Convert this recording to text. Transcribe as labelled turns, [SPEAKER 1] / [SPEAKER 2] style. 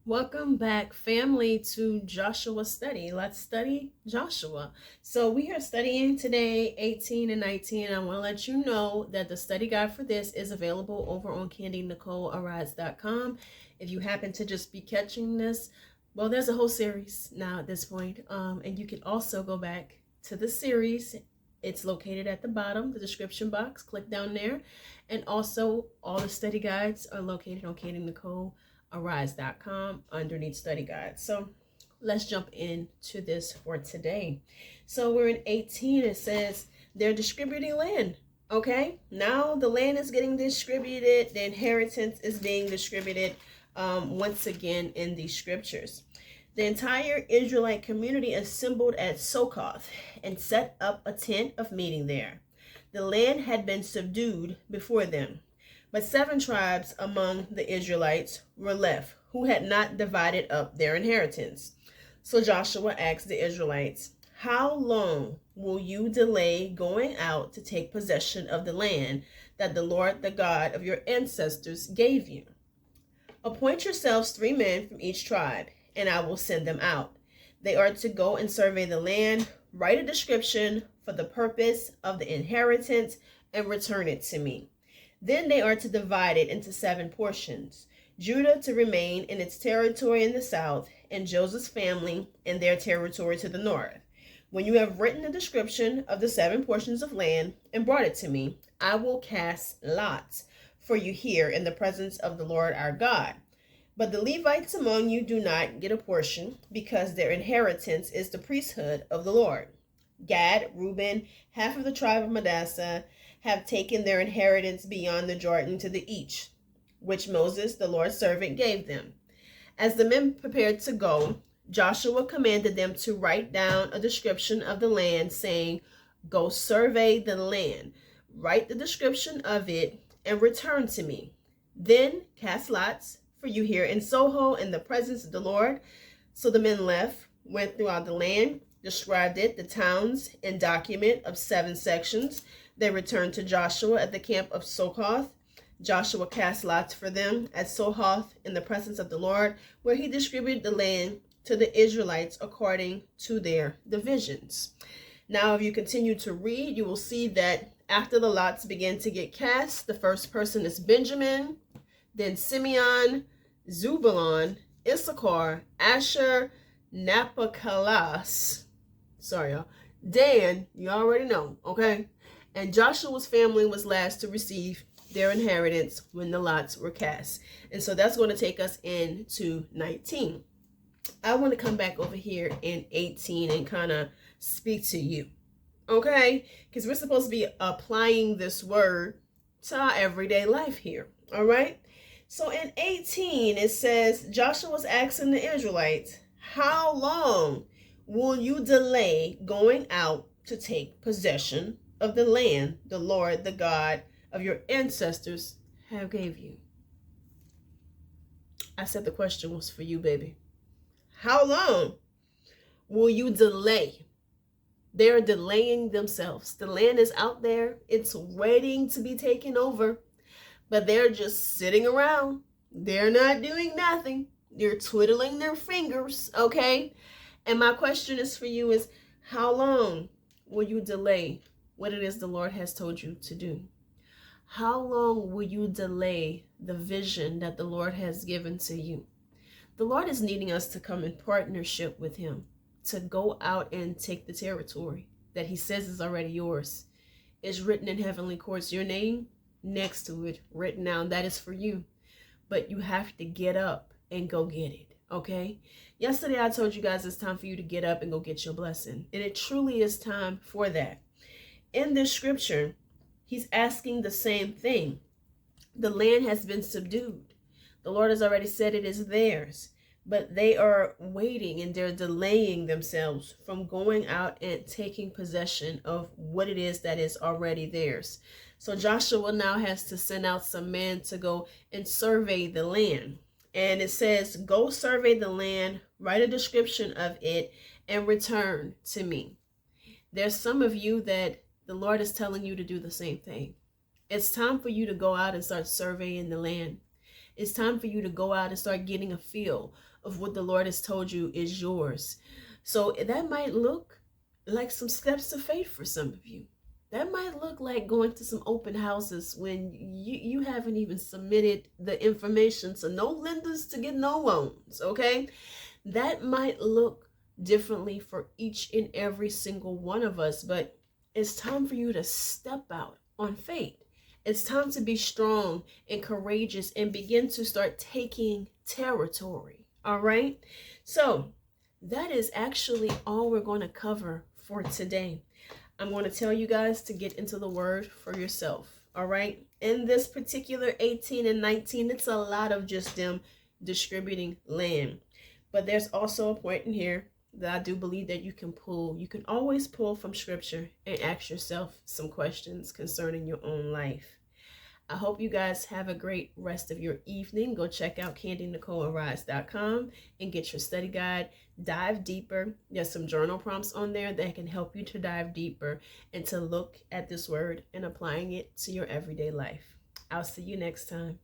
[SPEAKER 1] Welcome back, family, to Joshua Study. Let's study Joshua. So we are studying today 18 and 19. I want to let you know that the study guide for this is available over on Kandi, If you happen to just be catching this, well, there's a whole series now at this point. And you can also go back to the series. It's located at the bottom, the description box. Click down there. And also, all the study guides are located on Kandi, underneath study guide. So let's jump into this for today. So we're in 18. It says they're distributing land. Okay, now the land is getting distributed. The inheritance is being distributed once again in these scriptures. The entire Israelite community assembled at Succoth and set up a tent of meeting there. The land had been subdued before them. But 7 tribes among the Israelites were left, who had not divided up their inheritance. So Joshua asked the Israelites, "How long will you delay going out to take possession of the land that the Lord, the God of your ancestors, gave you? Appoint yourselves 3 men from each tribe, and I will send them out. They are to go and survey the land, write a description for the purpose of the inheritance, and return it to me. Then they are to divide it into 7 portions, Judah to remain in its territory in the south, and Joseph's family in their territory to the north. When you have written a description of the 7 portions of land and brought it to me, I will cast lots for you here in the presence of the Lord our God. But the Levites among you do not get a portion, because their inheritance is the priesthood of the Lord. Gad, Reuben, half of the tribe of Manasseh, have taken their inheritance beyond the Jordan to the east, which Moses, the Lord's servant, gave them." As the men prepared to go, Joshua commanded them to write down a description of the land, saying, "Go survey the land, write the description of it, and return to me. Then cast lots for you here in Soho in the presence of the Lord." So the men left, went throughout the land, described it, the towns, in document of 7 sections. They returned to Joshua at the camp of Succoth. Joshua cast lots for them at Succoth in the presence of the Lord, where he distributed the land to the Israelites according to their divisions. Now, if you continue to read, you will see that after the lots begin to get cast, the first person is Benjamin, then Simeon, Zebulun, Issachar, Asher, Naphtali, sorry y'all, Dan, you already know, okay? And Joshua's family was last to receive their inheritance when the lots were cast. And so that's going to take us into 19. I want to come back over here in 18 and kind of speak to you, okay? Because we're supposed to be applying this word to our everyday life here, all right? So in 18, it says, Joshua was asking the Israelites, "How long will you delay going out to take possession of the land the Lord, the God of your ancestors, have gave you?" I said the question was for you, baby. How long will you delay? They're delaying themselves. The land is out there. It's waiting to be taken over, but they're just sitting around. They're not doing nothing. They're twiddling their fingers, okay? And my question is for you is, how long will you delay what it is the Lord has told you to do? How long will you delay the vision that the Lord has given to you? The Lord is needing us to come in partnership with him, to go out and take the territory that he says is already yours. It's written in heavenly courts, your name next to it, written down. That is for you. But you have to get up and go get it, okay? Yesterday I told you guys it's time for you to get up and go get your blessing. And it truly is time for that. In this scripture, he's asking the same thing. The land has been subdued. The Lord has already said it is theirs, but they are waiting and they're delaying themselves from going out and taking possession of what it is that is already theirs. So Joshua now has to send out some men to go and survey the land. And it says, "Go survey the land, write a description of it, and return to me." There's some of you that the Lord is telling you to do the same thing. It's time for you to go out and start surveying the land. It's time for you to go out and start getting a feel of what the Lord has told you is yours. So that might look like some steps of faith for some of you. That might look like going to some open houses when you haven't even submitted the information to no lenders to get no loans, okay? That might look differently for each and every single one of us, but it's time for you to step out on faith. It's time to be strong and courageous and begin to start taking territory, all right? So that is actually all we're going to cover for today. I'm going to tell you guys to get into the word for yourself, all right? In this particular 18 and 19, it's a lot of just them distributing land. But there's also a point in here that I do believe that you can pull. You can always pull from scripture and ask yourself some questions concerning your own life. I hope you guys have a great rest of your evening. Go check out CandyNicoleArise.com and get your study guide. Dive deeper. There's some journal prompts on there that can help you to dive deeper and to look at this word and applying it to your everyday life. I'll see you next time.